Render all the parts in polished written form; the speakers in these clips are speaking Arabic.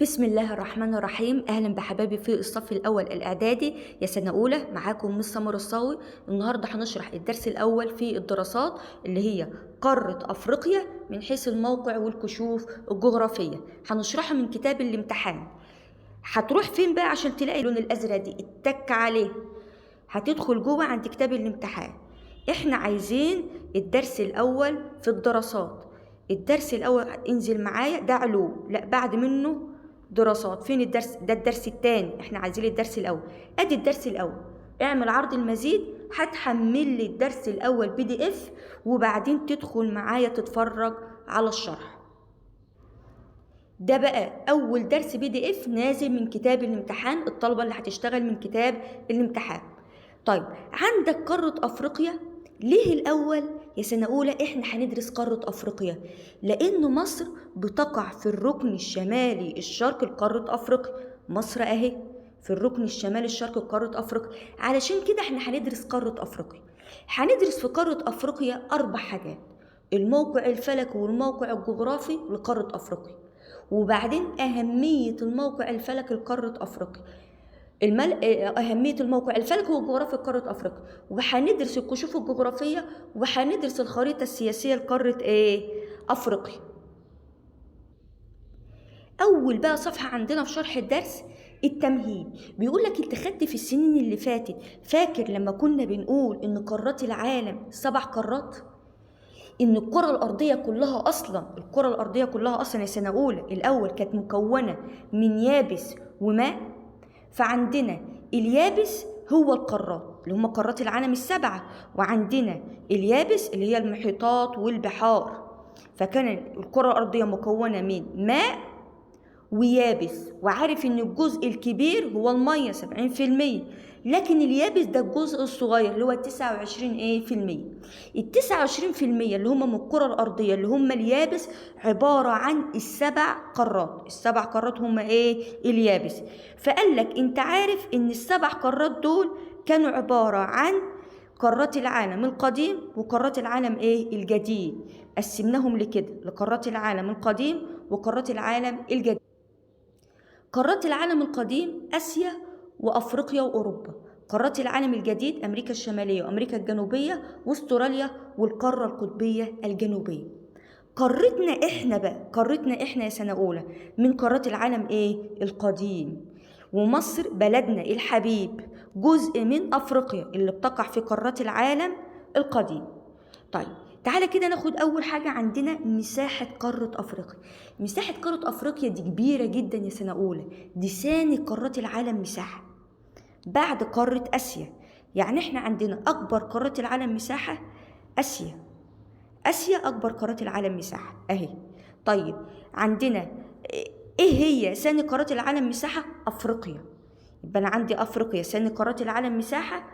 بسم الله الرحمن الرحيم. أهلا بحبايبي في الصف الأول الإعدادي يا سنة أولى. معاكم مس سمر الصاوي. النهاردة هنشرح الدرس الأول في الدراسات اللي هي قارة أفريقيا من حيث الموقع والكشوف الجغرافية. هنشرحها من كتاب الامتحان. هتروح فين بقى عشان تلاقي اللون الأزرق دي اتك عليه؟ هتدخل جوه عند كتاب الامتحان. احنا عايزين الدرس الأول في الدراسات. الدرس الأول انزل معايا، ده علوم، لا بعد منه دراسات. فين الدرس ده؟ الدرس الثاني. احنا عايزين الدرس الاول. ادي الدرس الاول، اعمل عرض المزيد، هتحمل لي الدرس الاول PDF وبعدين تدخل معايا تتفرج على الشرح. ده بقى اول درس PDF نازل من كتاب الامتحان، الطلبه اللي هتشتغل من كتاب الامتحان. طيب عندك قاره افريقيا. ليه الأول يا سنة أولى إحنا هندرس قارة أفريقيا؟ لأن مصر بتقع في الركن الشمالي الشرقي لقارة أفريقيا. مصر أهي في الركن الشمالي الشرقي لقارة أفريقيا، علشان كده إحنا هندرس قارة أفريقيا. هندرس في قارة أفريقيا 4 حاجات: الموقع الفلكي والموقع الجغرافي لقارة أفريقيا، وبعدين أهمية الموقع الفلكي لقارة أفريقيا، أهمية الموقع الفلكي والجغرافي لقارة أفريقيا، وهندرس الكشوف الجغرافية، وهندرس الخريطة السياسية لقارة أفريقيا. أول بقى صفحة عندنا في شرح الدرس التمهيد. بيقول لك أنت خدت في السنين اللي فاتت، فاكر لما كنا بنقول إن قارات العالم 7 قارات؟ إن الكرة الأرضية كلها أصلا يا سنة أولى الأول كانت مكونة من يابس وماء. فعندنا اليابس هو القارات اللي هم قارات العالم 7، وعندنا اليابس اللي هي المحيطات والبحار. فكان الكرة الأرضية مكونة من ماء ويابس، وعارف ان الجزء الكبير هو المية 70%، لكن اليابس ده الجزء الصغير اللي هو 29%. ال 29% اللي هم من الكرة الأرضية اللي هم اليابس عبارة عن ال7 قارات. ال7 قارات هم اليابس. فقال لك انت عارف ان ال7 قارات دول كانوا عبارة عن قارات العالم القديم وقارات العالم الجديد. قسمناهم لكده، لقارات العالم القديم وقارات العالم الجديد. قارات العالم القديم آسيا وأفريقيا وأوروبا. قارات العالم الجديد أمريكا الشمالية وأمريكا الجنوبية واستراليا والقارة القطبية الجنوبية. قارتنا إحنا يا سنة أولى من قارات العالم القديم. ومصر بلدنا الحبيب جزء من أفريقيا اللي بتقع في قارات العالم القديم. طيب تعالى كده ناخد أول حاجة عندنا مساحة قارة أفريقيا. مساحة قارة أفريقيا دي كبيرة جدا يا سنة أولى، دي ثاني قارات العالم مساحة بعد قارة آسيا. يعني احنا عندنا أكبر قارات العالم مساحة آسيا أكبر قارات العالم مساحة أهي. طيب عندنا إيه هي ثاني قارات العالم مساحة؟ أفريقيا. يبقى أنا عندي أفريقيا ثاني قارات العالم مساحة،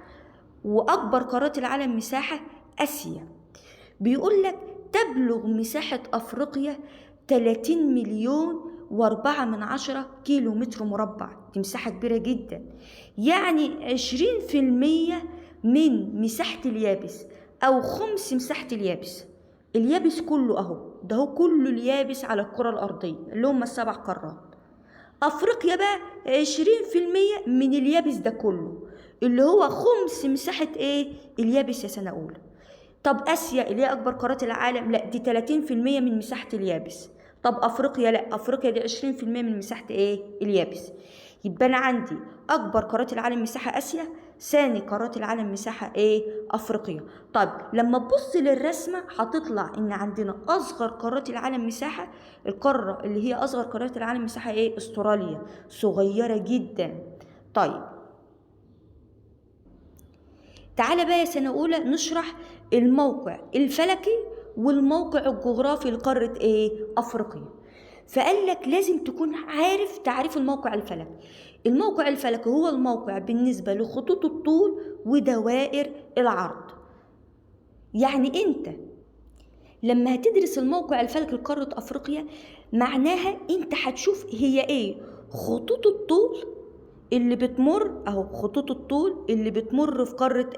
وأكبر قارات العالم مساحة آسيا. بيقول لك تبلغ مساحة أفريقيا 30 مليون و4 كيلو متر مربع. دي مساحة كبيرة جدا، يعني 20% من مساحة اليابس أو خمس مساحة اليابس. اليابس كله أهو، ده هو كله اليابس على الكرة الأرضية اللي هم ال7 قارات. أفريقيا بقى 20% من اليابس ده كله، اللي هو خمس مساحة اليابس يا سنة أولى. طب آسيا اللي هي أكبر قارات العالم، لا دي 30% من مساحة اليابس. طب أفريقيا، لا أفريقيا دي 20% من مساحة اليابس. يبقى أنا عندي أكبر قارات العالم مساحة آسيا، ثاني قارات العالم مساحة أفريقيا. طب لما تبص للرسمة هتطلع إن عندنا أصغر قارات العالم مساحة، القارة اللي هي أصغر قارات العالم مساحة أستراليا، صغيرة جدا. طيب تعالى بقى يا سنة أولى نشرح الموقع الفلكي والموقع الجغرافي لقارة أفريقيا. فقال لك لازم تكون عارف تعريف الموقع الفلكي. الموقع الفلكي هو الموقع بالنسبة لخطوط الطول ودوائر العرض. يعني أنت لما هتدرس الموقع الفلكي لقارة أفريقيا معناها أنت هتشوف هي خطوط الطول اللي بتمر اهو، خطوط الطول اللي بتمر في قارة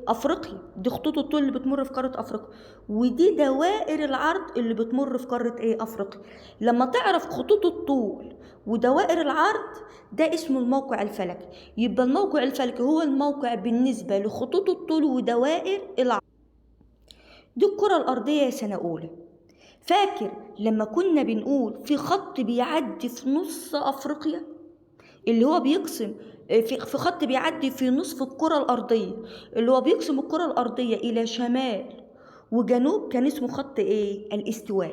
أفريقيا. دي خطوط الطول اللي بتمر في قارة أفريقيا، ودي دوائر العرض اللي بتمر في قارة أفريقيا. لما تعرف خطوط الطول ودوائر العرض ده اسمه الموقع الفلكي. يبقى الموقع الفلكي هو الموقع بالنسبة لخطوط الطول ودوائر العرض. دي الكرة الأرضية يا سنة أولى. فاكر لما كنا بنقول في خط بيعدي في نص أفريقيا، اللي هو بيقسم في خط بيعدي في نصف الكرة الأرضية، اللي هو بيقسم الكرة الأرضية إلى شمال وجنوب، كان اسمه خط إيه؟ الاستواء.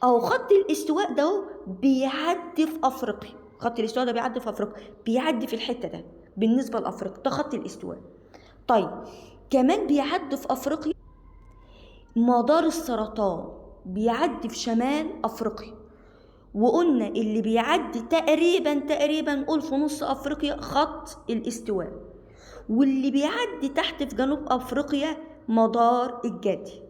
أو خط الاستواء ده بيعدي في أفريقيا، خط الاستواء ده بيعدي في أفريقيا، بيعدي في الحتة ده بالنسبة لأفريقيا، ده خط الاستواء. طيب كمان بيعدي في أفريقيا مدار السرطان، بيعدي في شمال أفريقيا. وقلنا اللي بيعدي تقريبا نقول في نص أفريقيا خط الاستواء، واللي بيعدي تحت في جنوب أفريقيا مدار الجدي.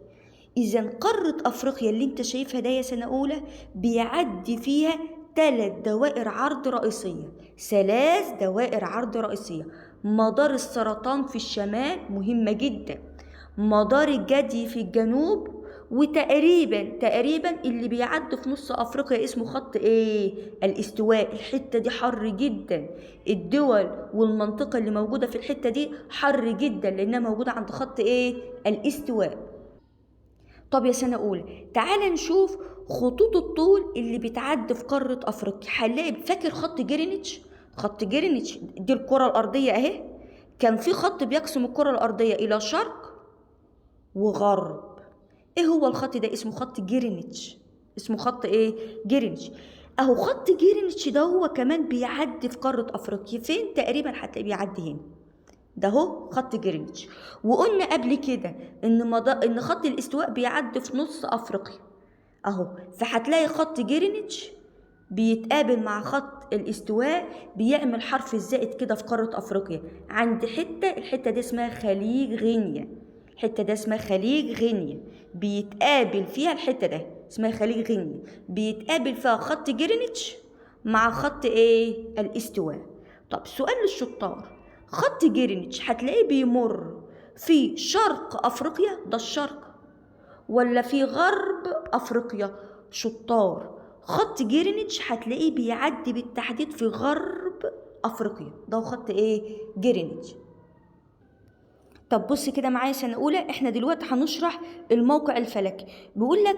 إذا قارة أفريقيا اللي انت شايفها ده يا سنة أولى بيعدي فيها 3 دوائر عرض رئيسية، 3 دوائر عرض رئيسية. مدار السرطان في الشمال مهمة جدا، مدار الجدي في الجنوب، وتقريبا اللي بيعدي في نص أفريقيا اسمه خط إيه؟ الاستواء. الحتة دي حر جدا، الدول والمنطقة اللي موجودة في الحتة دي حر جدا لأنها موجودة عند خط إيه؟ الاستواء. طب يا سنة أولى تعال نشوف خطوط الطول اللي بتعدي في قارة أفريقيا. هنلاقي فاكر خط جرينتش؟ خط جرينتش دي الكرة الأرضية أهي، كان في خط بيقسم الكرة الأرضية إلى شرق وغرب. ايه هو الخط ده؟ اسمه خط جرينتش. اسمه خط ايه؟ جرينتش. اهو خط جرينتش ده هو كمان بيعدي في قارة افريقيا. فين؟ تقريبا هتلاقيه بيعدي هنا، ده هو خط جرينتش. وقلنا قبل كده ان خط الاستواء بيعدي في نص افريقيا اهو، فهتلاقي خط جرينتش بيتقابل مع خط الاستواء، بيعمل حرف الزائد كده في قارة افريقيا عند الحتة دي اسمها خليج غينيا. الحتة ده اسمها خليج غينيا، بيتقابل فيها الحتة ده اسمها خليج غينيا، بيتقابل فيها خط جرينتش مع خط ايه؟ الاستواء. طب سؤال للشطار، خط جرينتش هتلاقيه بيمر في شرق افريقيا، ده الشرق، ولا في غرب افريقيا؟ شطار، خط جرينتش هتلاقيه بيعدي بالتحديد في غرب افريقيا، ده خط ايه؟ جرينتش. طب بص كده معايا سنة أولى، احنا دلوقتي هنشرح الموقع الفلكي. بيقول لك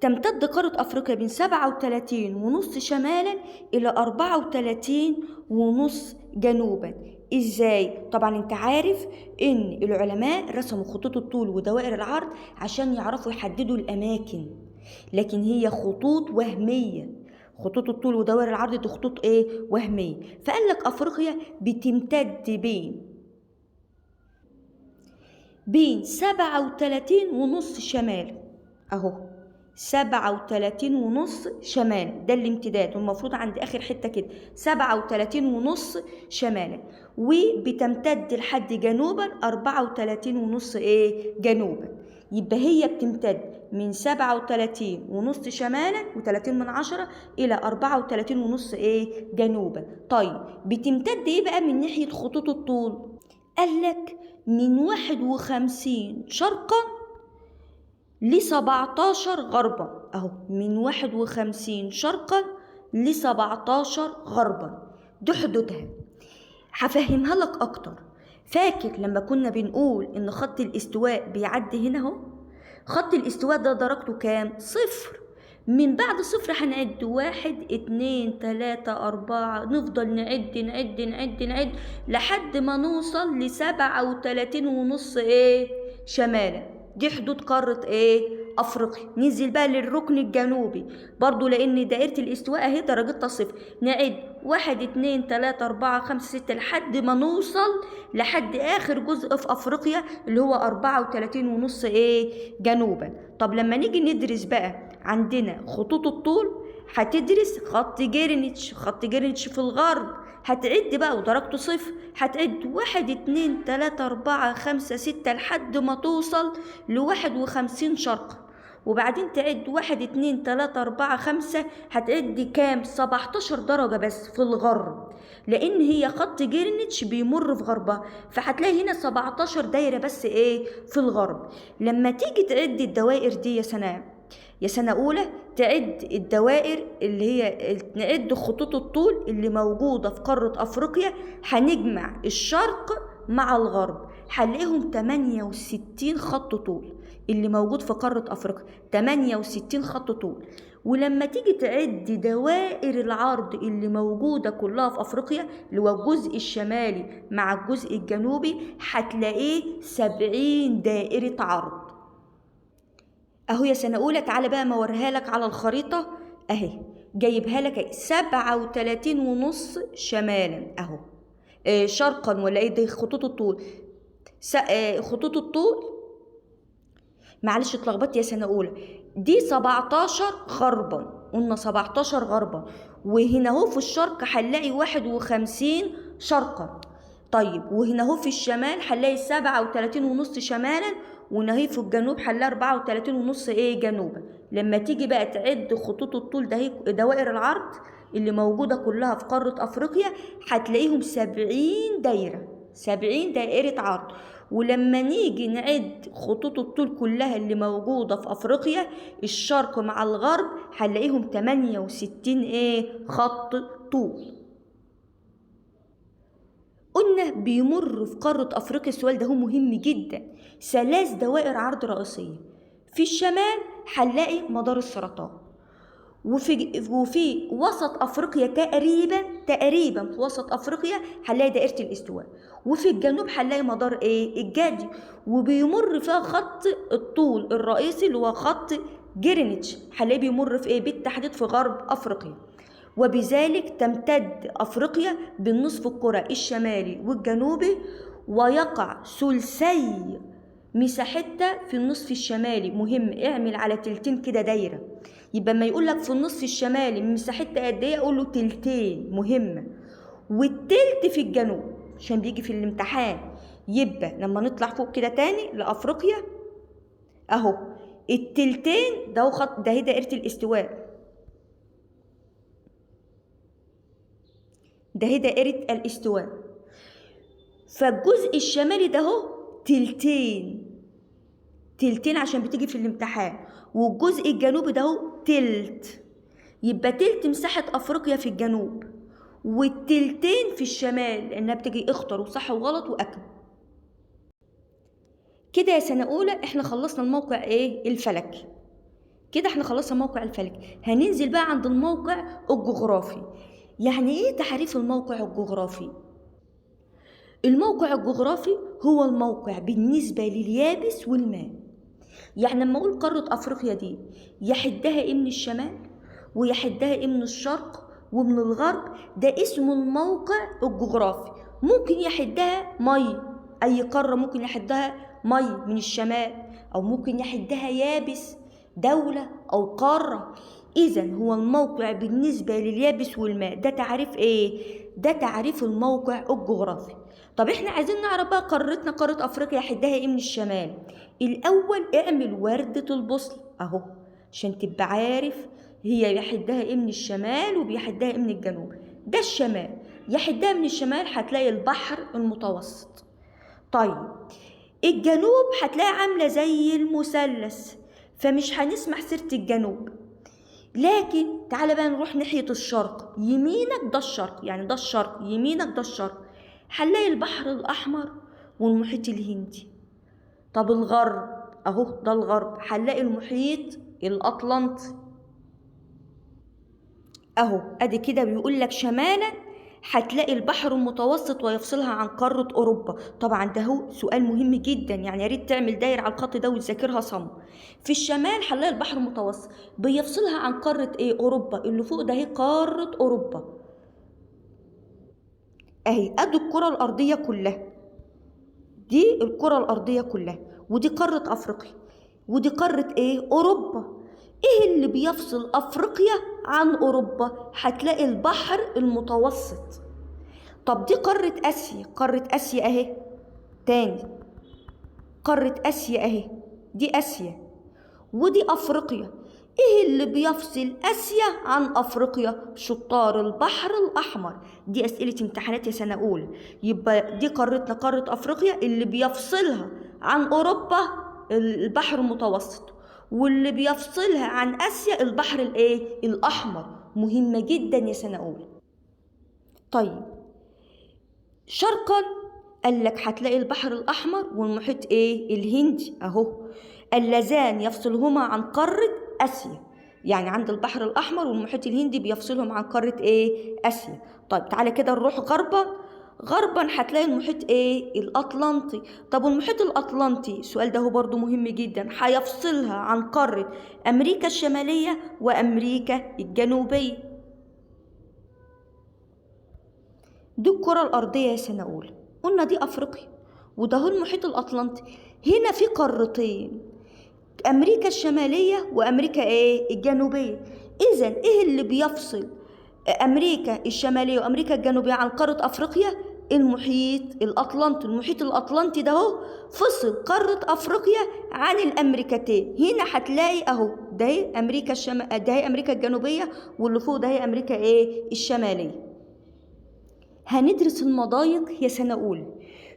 تمتد قارة أفريقيا من 37.5 شمالا إلى 34.5 جنوبا. إزاي؟ طبعا انت عارف إن العلماء رسموا خطوط الطول ودوائر العرض عشان يعرفوا يحددوا الأماكن، لكن هي خطوط وهمية. خطوط الطول ودوائر العرض دي خطوط ايه؟ وهمية. فقال لك أفريقيا بتمتد بين 37.5 شمال اهو، 37.5 شمال ده الامتداد، والمفروض عند اخر حته كده 37.5 شمالا، وبتمتد لحد جنوبا 34.5 ايه؟ جنوبا. يبقى هي بتمتد من 37.5 شمالا و30 الى 34.5 ايه؟ جنوبا. طيب بتمتد ايه بقى من ناحيه خطوط الطول؟ قال لك من 51 شرقا ل17 غربا اهو، من 51 شرقا ل17 غربا، دي حدودها. هفهمها لك اكتر. فاكر لما كنا بنقول ان خط الاستواء بيعدي هنا اهو؟ خط الاستواء ده درجته كام؟ 0. من بعد 0 هنعد 1 2 3 4، نفضل نعد لحد ما نوصل ل37.5 ايه؟ شمالا. دي حدود قارة ايه؟ افريقيا. ننزل بقى للركن الجنوبي برضو، لان دائرة الاستواء اهي درجتها 0. نعد 1 2 3 4 5 6 لحد ما نوصل لحد اخر جزء في افريقيا اللي هو 34.5 ايه؟ جنوبا. طب لما نيجي ندرس بقى عندنا خطوط الطول، هتدرس خط جرينتش. خط جرينتش في الغرب هتعد بقى ودرجته 0، هتعد 1 2 3 4 5 6 لحد ما توصل ل51 شرقا، وبعدين تعد 1 2 3 4 5، هتعد كام؟ 17 درجة بس في الغرب، لأن هي خط جرينتش بيمر في غربها، فهتلاقي هنا 17 دايرة بس ايه؟ في الغرب. لما تيجي تعد الدوائر دي يا سناء، يا سنة أولى تعد الدوائر اللي هي نعد خطوط الطول اللي موجودة في قارة أفريقيا، هنجمع الشرق مع الغرب، هنلاقيهم 68 خط طول اللي موجود في قارة أفريقيا، 68 خط طول. ولما تيجي تعد دوائر العرض اللي موجودة كلها في أفريقيا اللي هو الجزء الشمالي مع الجزء الجنوبي، هتلاقيه 70 دائرة عرض. اهو يا سنة أولى، تعالى بقى موريها لك على الخريطة اهي، جايبها لك اهي 37.5 شمالا اهو، شرقا ولا ايه؟ دي خطوط الطول، خطوط الطول معلش اتلخبطت يا سنة أولى، دي 17 غربا، قلنا 17 غربا، وهنا اهو في الشرق هنلاقي 51 شرقا. طيب وهنا اهو في الشمال هنلاقي 37.5 شمالا، وهنا في الجنوب هنلاقي 34.5 ايه جنوبا. لما تيجي بقى تعد خطوط الطول ده هي دوائر العرض اللي موجودة كلها في قارة أفريقيا، هتلاقيهم 70 دايرة، 70 دائرة عرض. ولما نيجي نعد خطوط الطول كلها اللي موجودة في أفريقيا الشرق مع الغرب، هنلاقيهم 68 ايه خط طول. قلنا بيمر في قارة أفريقيا، السؤال ده هو مهم جدا، 3 دوائر عرض رئيسية. في الشمال هنلاقي مدار السرطان، وفي وسط أفريقيا تقريبا في وسط أفريقيا هنلاقي دائرة الاستواء، وفي الجنوب هنلاقي مدار ايه الجدي، وبيمر فيها خط الطول الرئيسي اللي هو خط جرينتش، هنلاقيه بيمر في ايه بالتحديد في غرب أفريقيا. وبذلك تمتد أفريقيا بالنصف الكرة الشمالي والجنوبي، ويقع ثلثي مساحتها في النصف الشمالي. مهم اعمل على تلتين كده دايرة، يبقى ما يقول لك في النصف الشمالي مساحتها قد ايه اقول له تلتين، مهمة. والتلت في الجنوب عشان بيجي في الامتحان. يبقى لما نطلع فوق كده تاني لأفريقيا اهو التلتين ده خط، ده هي دائرة الاستواء، ده هي دائرة الاستواء. فالجزء الشمالي ده هو تلتين عشان بتيجي في الامتحان، والجزء الجنوبي ده هو تلت، يبقى تلت مساحة أفريقيا في الجنوب والتلتين في الشمال، لأنها بتيجي اختاروا صح وغلط وأكمل كده. يا سنة أولى احنا خلصنا الموقع ايه الفلكي، كده احنا خلصنا الموقع الفلكي. هننزل بقى عند الموقع الجغرافي. يعني ايه تعريف الموقع الجغرافي؟ الموقع الجغرافي هو الموقع بالنسبة لليابس والماء. يعني لما اقول قارة افريقيا دي يحدها ايه من الشمال ويحدها ايه من الشرق ومن الغرب، ده اسمه الموقع الجغرافي. ممكن يحدها مي، اي قارة ممكن يحدها مي من الشمال، او ممكن يحدها يابس دولة او قارة. إذن هو الموقع بالنسبة لليابس والماء. ده تعريف إيه؟ ده تعريف الموقع الجغرافي. طب إحنا عايزين نعرف بقى قارتنا قارة أفريقيا يحدها إيه من الشمال. الأول اعمل وردة البوصلة أهو عشان تبقى عارف هي يحدها إيه من الشمال وبيحدها إيه من الجنوب. ده الشمال، يحدها من الشمال هتلاقي البحر المتوسط. طيب الجنوب هتلاقي عاملة زي المثلث، فمش هنسمع سيرة الجنوب. لكن تعالى بقى نروح ناحية الشرق، يمينك ده الشرق، يعني ده الشرق، يمينك ده الشرق، هنلاقي البحر الأحمر والمحيط الهندي. طب الغرب أهو ده الغرب، هنلاقي المحيط الأطلنطي أهو. أدي كده بيقول لك شمالا هتلاقي البحر المتوسط ويفصلها عن قارة أوروبا. طبعا ده هو سؤال مهم جدا، يعني يا ريت تعمل دايرة على الخط ده وتذاكرها صم. في الشمال هنلاقي البحر المتوسط بيفصلها عن قارة ايه أوروبا، اللي فوق ده هي قارة أوروبا اهي. ادي الكرة الأرضية كلها، دي الكرة الأرضية كلها، ودي قارة أفريقيا، ودي قارة ايه أوروبا. ايه اللي بيفصل أفريقيا عن أوروبا؟ هتلاقي البحر المتوسط. طب دي قارة آسيا، قارة آسيا اهي تاني، قارة آسيا اهي، دي آسيا، ودي أفريقيا. ايه اللي بيفصل آسيا عن أفريقيا؟ شطار البحر الأحمر. دي أسئلة امتحانات يا سنة أولى. يبقى دي قارتنا قارة أفريقيا، اللي بيفصلها عن أوروبا البحر المتوسط، واللي بيفصلها عن آسيا البحر الأحمر. مهمة جدا يا سنة أولى. طيب شرقا قال لك هتلاقي البحر الأحمر والمحيط الهندي أهو، اللذان يفصلهما عن قارة آسيا. يعني عند البحر الأحمر والمحيط الهندي بيفصلهم عن قارة آسيا. طيب تعالى كده نروح غربا هتلاقي المحيط الأطلنطي. طب والمحيط الأطلنطي السؤال ده هو برضو مهم جدا، هيفصلها عن قارة أمريكا الشمالية وأمريكا الجنوبية. دي الكرة الأرضية يا سنة أولى، قلنا دي أفريقيا، وده هو المحيط الأطلنطي. هنا في قارتين، أمريكا الشمالية وأمريكا الجنوبية. إذن إيه اللي بيفصل أمريكا الشمالية وأمريكا الجنوبية عن قارة أفريقيا؟ المحيط الأطلنطي. المحيط الأطلنطي ده هو فصل قارة أفريقيا عن الأمريكتين. هنا هتلاقي أهو ده هي أمريكا ده هي أمريكا الجنوبية، واللي فوق ده هي أمريكا الشمالية. هندرس المضايق يا سنة أولى،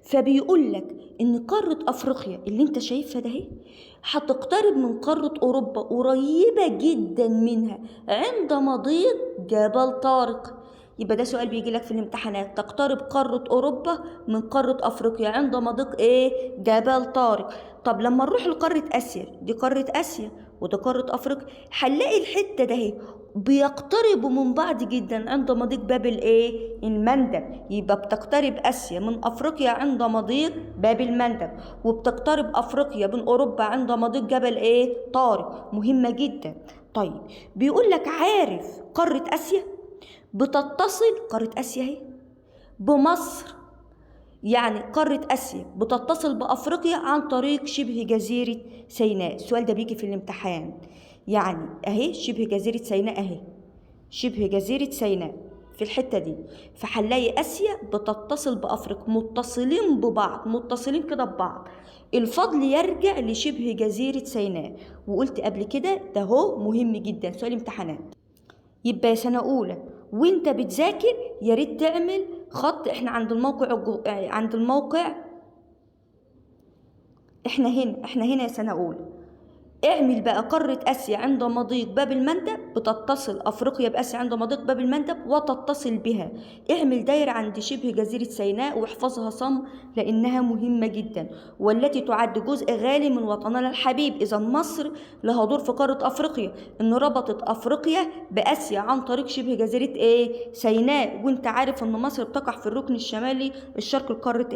فبيقول لك إن قارة أفريقيا اللي أنت شايفها ده هي هتقترب من قارة أوروبا قريبة جدا منها عند مضيق جبل طارق. يبقى ده سؤال بيجي لك في الامتحانات، تقترب قارة أوروبا من قارة أفريقيا عند مضيق جبل طارق. طب لما نروح لقارة آسيا، دي قارة آسيا وده قارة أفريقيا، هنلاقي الحتة ده هي بيقتربوا من بعض جدا عند مضيق باب المندب. يبقى بتقترب آسيا من أفريقيا عند مضيق باب المندب، وبتقترب أفريقيا من أوروبا عند مضيق جبل طارق. مهمة جدا. طيب بيقول لك عارف قارة آسيا بتتصل، قارة آسيا هي بمصر، يعني قارة آسيا بتتصل بأفريقيا عن طريق شبه جزيرة سيناء. السؤال ده بيجي في الامتحان، يعني أهي شبه جزيرة سيناء، أهي شبه جزيرة سيناء في الحتة دي. فهنلاقي آسيا بتتصل بأفريقيا، متصلين ببعض، متصلين كده ببعض. الفضل يرجع لشبه جزيرة سيناء، وقلت قبل كده ده هو مهم جدا سؤال امتحانات. يبقى يا سنة أولى وانت بتذاكر يا ريت تعمل خط. احنا عند الموقع احنا هنا يا سنة أولى. اعمل بقى قارة آسيا عند مضيق باب المندب، بتتصل أفريقيا بآسيا عند مضيق باب المندب وتتصل بها. اعمل دايرة عند شبه جزيرة سيناء واحفظها صم لأنها مهمة جدا، والتي تعد جزء غالي من وطننا الحبيب. إذا مصر لها دور في قارة أفريقيا، إن ربطت أفريقيا بآسيا عن طريق شبه جزيرة سيناء. وانت عارف إن مصر بتقع في الركن الشمالي الشرقي لقارة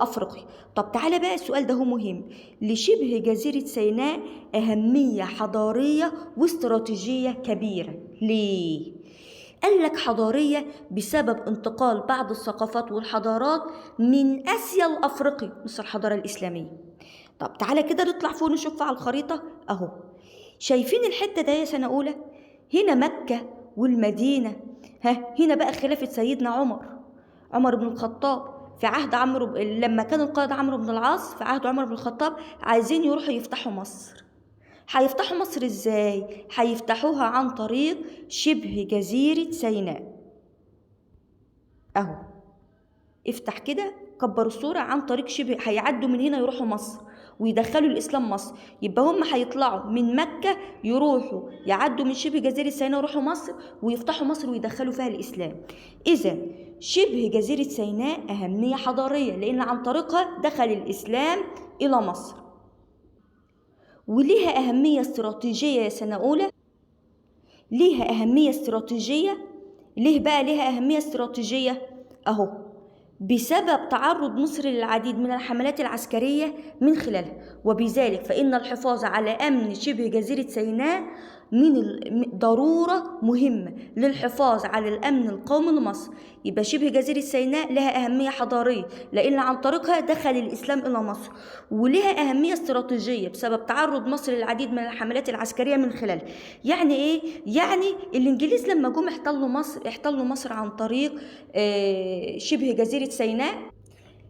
أفريقيا. طب تعالى بقى السؤال ده هو مهم. لشبه جزيرة سيناء أهمية حضارية واستراتيجية كبيرة. ليه؟ قال لك حضارية بسبب انتقال بعض الثقافات والحضارات من آسيا لأفريقيا، مثل الحضارة الإسلامية. طب تعالى كده نطلع فوق نشوف على الخريطة أهو. شايفين الحتة ده يا سنة أولى؟ هنا مكة والمدينة. هنا بقى خلافة سيدنا عمر بن الخطاب في عهد لما كان القائد عمرو بن العاص في عهد عمر بن الخطاب عايزين يروحوا يفتحوا مصر. هيفتحوا مصر ازاي؟ هيفتحوها عن طريق شبه جزيرة سيناء اهو. افتح كده، كبر الصورة، عن طريق شبه، هيعدوا من هنا يروحوا مصر ويدخلوا الإسلام مصر. يبقى هم هيطلعوا من مكة يروحوا يعدوا من شبه جزيرة سيناء يروحوا مصر ويفتحوا مصر ويدخلوا فيها الإسلام. إذا شبه جزيرة سيناء أهمية حضارية لأن عن طريقها دخل الإسلام إلى مصر. وليها أهمية استراتيجية يا سنة أولى، ليها أهمية استراتيجية. ليه بقى ليها أهمية استراتيجية؟ أهو بسبب تعرض مصر للعديد من الحملات العسكرية من خلالها، وبذلك فإن الحفاظ على أمن شبه جزيرة سيناء من ضرورة مهمة للحفاظ على الأمن القومي لمصر. يبقى شبه جزيرة سيناء لها أهمية حضارية لأن عن طريقها دخل الإسلام إلى مصر، ولها أهمية استراتيجية بسبب تعرض مصر للعديد من الحملات العسكرية من خلالها. يعني إيه؟ يعني الإنجليز لما جم احتلوا مصر عن طريق شبه جزيرة سيناء.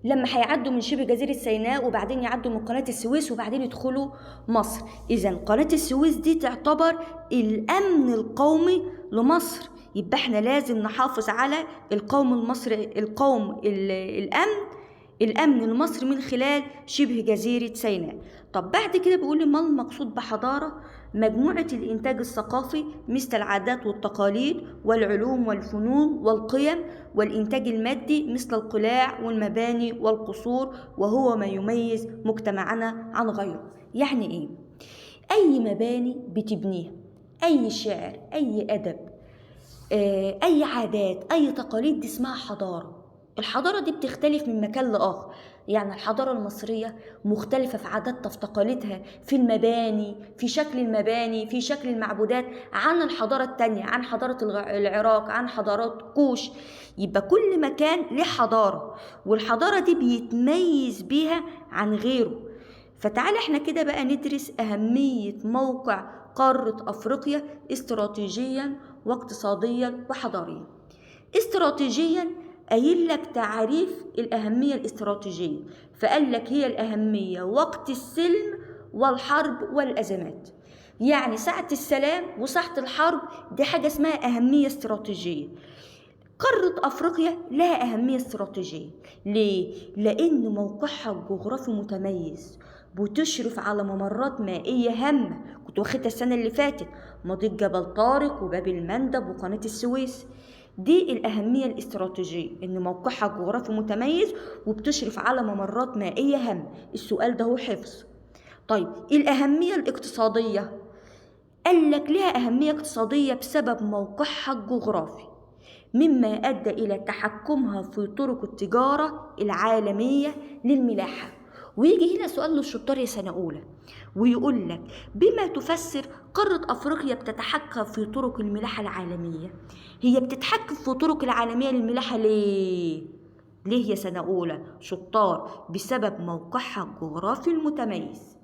لما هيعدوا من شبه جزيرة سيناء وبعدين يعدوا من قناة السويس وبعدين يدخلوا مصر. إذا قناة السويس دي تعتبر الأمن القومي لمصر. يبقى احنا لازم نحافظ على القوم المصري، الأمن الأمن المصري من خلال شبه جزيرة سيناء. طب بعد كده بيقول لي ما المقصود بحضارة؟ مجموعة الإنتاج الثقافي مثل العادات والتقاليد والعلوم والفنون والقيم، والإنتاج المادي مثل القلاع والمباني والقصور، وهو ما يميز مجتمعنا عن غيره. يعني إيه؟ أي مباني بتبنيها، أي شعر، أي أدب، أي عادات، أي تقاليد، دي اسمها حضارة. الحضارة دي بتختلف من مكان لآخر. يعني الحضارة المصرية مختلفة في عاداتها، في تقاليدها، في المباني، في شكل المباني، في شكل المعبودات، عن الحضارة التانية، عن حضارة العراق، عن حضارات كوش. يبقى كل مكان له حضارة، والحضارة دي بيتميز بيها عن غيره. فتعال احنا كده بقى ندرس أهمية موقع قارة أفريقيا استراتيجيا واقتصاديا وحضاريا. استراتيجيا قايل لك تعريف الأهمية الاستراتيجية، فقال لك هي الأهمية وقت السلم والحرب والأزمات. يعني ساعة السلام وساعة الحرب دي حاجة اسمها أهمية استراتيجية. قارة أفريقيا لها أهمية استراتيجية. ليه؟ لأن موقعها الجغرافي متميز، بتشرف على ممرات مائية هامة، كنت واخدها السنة اللي فاتت، مضيق جبل طارق وباب المندب وقناة السويس. دي الأهمية الاستراتيجية، إن موقعها الجغرافي متميز وبتشرف على ممرات مائية هامة. السؤال ده هو حفظ. طيب الأهمية الاقتصادية، قال لك لها أهمية اقتصادية بسبب موقعها الجغرافي، مما أدى إلى تحكمها في طرق التجارة العالمية للملاحة. ويجي هنا سؤال للشطار يا سنة أولى ويقول لك بما تفسر قارة أفريقيا بتتحكم في طرق الملاحة العالمية. هي بتتحكم في طرق العالمية للملاحة ليه؟ ليه يا سنة أولى شطار؟ بسبب موقعها الجغرافي المتميز،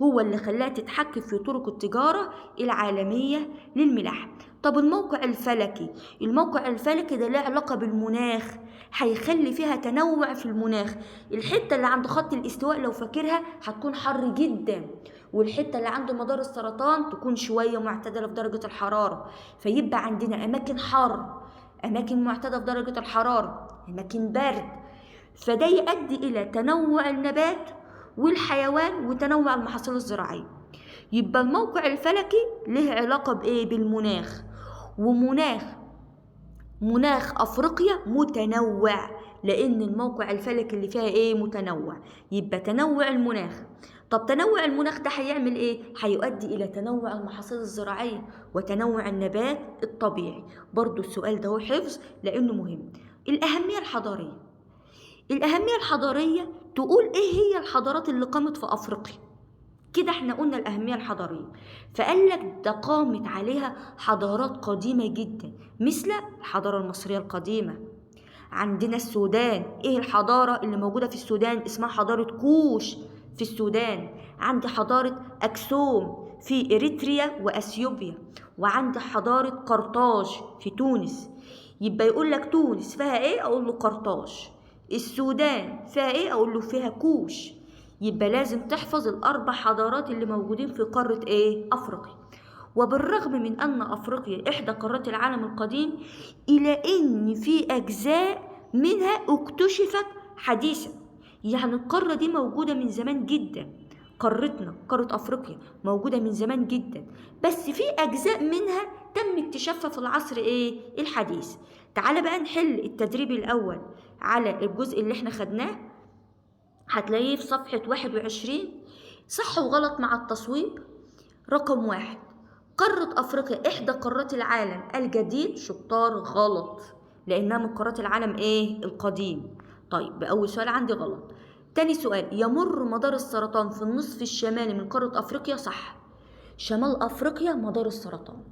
هو اللي خلاها تتحكم في طرق التجارة العالمية للملاحة. طب الموقع الفلكي، الموقع الفلكي ده له علاقة بالمناخ، هيخلي فيها تنوع في المناخ. الحتة اللي عند خط الاستواء لو فاكرها هتكون حر جدا، والحتة اللي عند مدار السرطان تكون شوية معتدلة في درجة الحرارة. فيبقى عندنا أماكن حر، أماكن معتدلة في درجة الحرارة، أماكن برد. فده يؤدي إلى تنوع النبات والحيوان وتنوع المحاصيل الزراعية. يبقى الموقع الفلكي له علاقة بإيه؟ بالمناخ. مناخ أفريقيا متنوع، لأن الموقع الفلكي اللي فيها إيه؟ متنوع. يبقى تنوع المناخ. طب تنوع المناخ ده هيعمل إيه؟ هيؤدي إلى تنوع المحاصيل الزراعية وتنوع النبات الطبيعي. برضو السؤال ده هو حفظ لأنه مهم. الأهمية الحضارية، الأهمية الحضارية تقول إيه هي الحضارات اللي قامت في أفريقيا. كده احنا قلنا الأهمية الحضارية، فقال لك ده قامت عليها حضارات قديمة جدا، مثل الحضارة المصرية القديمة. عندنا السودان، ايه الحضارة اللي موجودة في السودان؟ اسمها حضارة كوش في السودان. عندي حضارة أكسوم في إريتريا وأثيوبيا، وعندي حضارة قرطاج في تونس. يبقى يقول لك تونس فيها ايه؟ أقول له قرطاج. السودان فيها ايه؟ أقول له فيها كوش. يبقى لازم تحفظ الأربع حضارات اللي موجودين في قارة ايه؟ أفريقيا. وبالرغم من أن أفريقيا إحدى قارات العالم القديم، إلى أن في أجزاء منها اكتشفت حديثا. يعني القارة دي موجودة من زمان جدا، قارتنا قارة أفريقيا موجودة من زمان جدا، بس في أجزاء منها تم اكتشافها في العصر ايه؟ الحديث. تعال بقى نحل التدريب الأول على الجزء اللي احنا خدناه، هتلاقيه في صفحة 21. صح وغلط مع التصويب. رقم 1، قارة أفريقيا إحدى قارات العالم الجديد. شطار، غلط، لأنها من قارات العالم إيه؟ القديم. طيب بأول سؤال عندي غلط. تاني سؤال، يمر مدار السرطان في النصف الشمالي من قارة أفريقيا. صح. شمال أفريقيا مدار السرطان،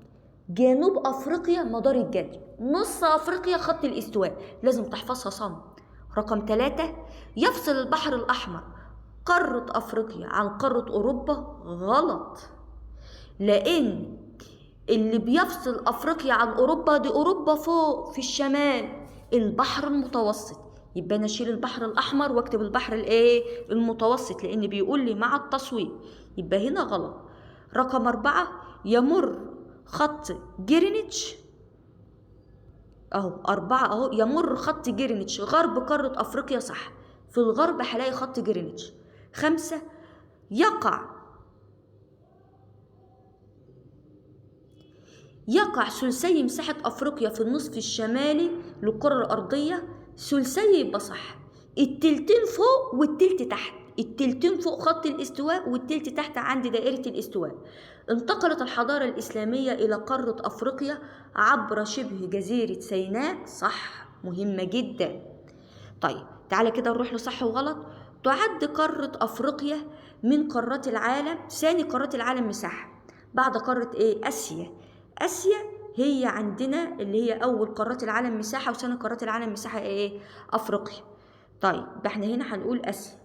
جنوب أفريقيا مدار الجدي، نص أفريقيا خط الاستواء. لازم تحفظها صم. رقم 3، يفصل البحر الأحمر قارة أفريقيا عن قارة أوروبا. غلط، لأن اللي بيفصل أفريقيا عن أوروبا دي أوروبا فوق في الشمال، البحر المتوسط. يبقى أنا أشيل البحر الأحمر واكتب البحر الإيه؟ المتوسط، لأن بيقول لي مع التصويب. يبقى هنا غلط. رقم 4، يمر خط جرينتش أهو 4 أهو، يمر خط جرينتش غرب قارة أفريقيا. صح. في الغرب هلاقي خط جرينتش. 5 يقع ثلثي مساحة أفريقيا في النصف الشمالي للكرة الأرضية. ثلثي يبقى صح، التلتين فوق والتلت تحت، التلتين فوق خط الاستواء والتلت تحت عند دائرة الاستواء. انتقلت الحضارة الإسلامية إلى قارة أفريقيا عبر شبه جزيرة سيناء. صح، مهمة جدا. طيب تعالى كده نروح لصح وغلط. تعد قارة أفريقيا من قارات العالم ثاني قارات العالم مساحة بعد قارة إيه؟ آسيا. آسيا هي عندنا اللي هي أول قارات العالم مساحة، وثاني قارات العالم مساحة إيه؟ أفريقيا. طيب احنا هنا هنقول آسيا.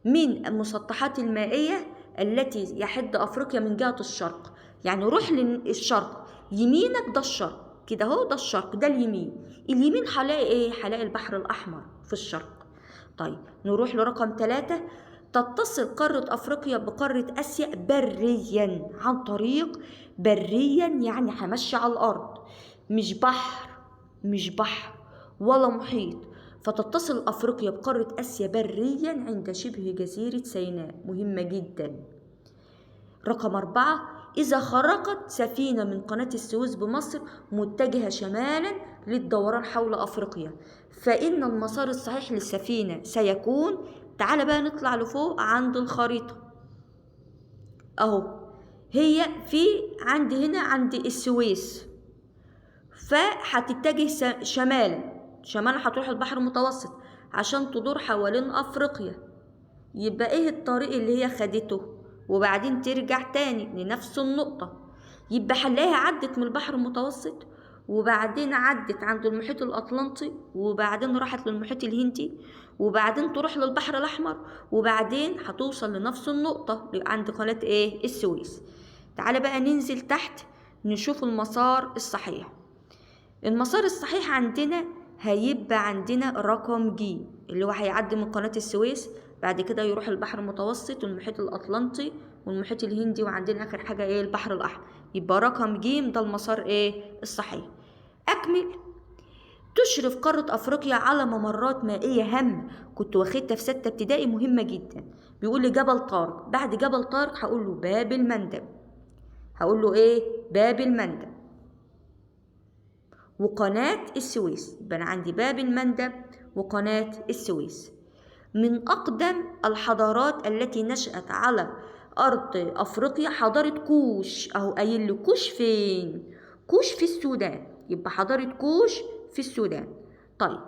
من المسطحات المائية التي يحد أفريقيا من جهة الشرق، يعني روح للشرق، يمينك ده الشرق كده اهو، ده الشرق، ده اليمين. اليمين هلاقي ايه؟ هلاقي البحر الأحمر في الشرق. طيب نروح لرقم 3. تتصل قارة أفريقيا بقارة آسيا بريا، عن طريق بريا يعني همشي على الأرض، مش بحر ولا محيط. فتتصل أفريقيا بقارة آسيا بريا عند شبه جزيرة سيناء. مهمة جدا. رقم 4. إذا خرقت سفينة من قناة السويس بمصر متجهة شمالا للدوران حول أفريقيا، فإن المسار الصحيح للسفينة سيكون، تعال بقى نطلع لفوق عند الخريطة أهو، هي في عندي هنا عند السويس، فهتتجه شمالا هتروح البحر المتوسط عشان تدور حوالين أفريقيا. يبقى إيه الطريق اللي هي خدته؟ وبعدين ترجع تاني لنفس النقطة. يبقى هنلاقيها عدت من البحر المتوسط، وبعدين عدت عند المحيط الأطلنطي، وبعدين راحت للمحيط الهندي، وبعدين تروح للبحر الأحمر، وبعدين هتوصل لنفس النقطة عند قناة إيه؟ السويس. تعال بقى ننزل تحت نشوف المسار الصحيح. المسار الصحيح عندنا هيبقى عندنا رقم ج، اللي هو هيعدي من قناة السويس، بعد كده يروح البحر المتوسط والمحيط الأطلنطي والمحيط الهندي، وعندنا آخر حاجة إيه؟ البحر الأحمر. يبقى رقم ج ده المسار إيه؟ الصحيح. أكمل. تشرف قارة أفريقيا على ممرات مائية هامة، كنت واخدتها في 6 ابتدائي، مهمة جدا. بيقول لي جبل طارق، بعد جبل طارق هقول له باب المندب، هقول له إيه؟ باب المندب وقناة السويس. يبقى أنا عندي باب المندب وقناة السويس. من أقدم الحضارات التي نشأت على أرض أفريقيا حضارة كوش، أهو قايل لي كوش فين؟ كوش في السودان، يبقى حضارة كوش في السودان. طيب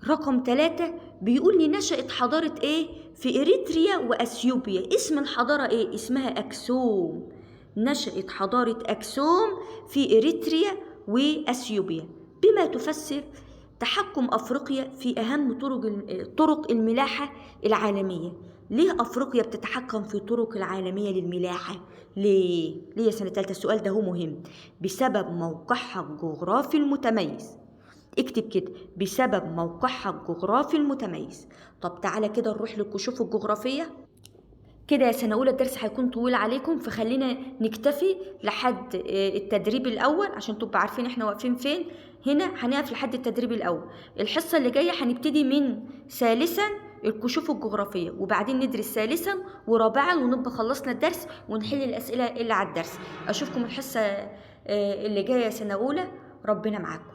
رقم 3 بيقول لي نشأت حضارة إيه؟ في إريتريا وأثيوبيا. اسم الحضارة إيه؟ اسمها أكسوم. نشأت حضارة أكسوم في إريتريا وأثيوبيا، بما تفسر تحكم أفريقيا في أهم طرق الملاحة العالمية. ليه أفريقيا بتتحكم في طرق العالمية للملاحة؟ ليه يا سنة تالتة؟ السؤال ده هو مهم. بسبب موقعها الجغرافي المتميز. اكتب كده، بسبب موقعها الجغرافي المتميز. طب تعالى كده نروح للكشوف الجغرافية. كده يا سنة أولى الدرس هيكون طويل عليكم، فخلينا نكتفي لحد التدريب الأول عشان تبقوا عارفين احنا واقفين فين. هنا هنقف لحد التدريب الأول. الحصة اللي جاية هنبتدي من ثالثا الكشوف الجغرافية، وبعدين ندرس ثالثا ورابعا، ونبقى خلصنا الدرس ونحل الأسئلة اللي على الدرس. أشوفكم الحصة اللي جاية يا سنة أولى. ربنا معاكم.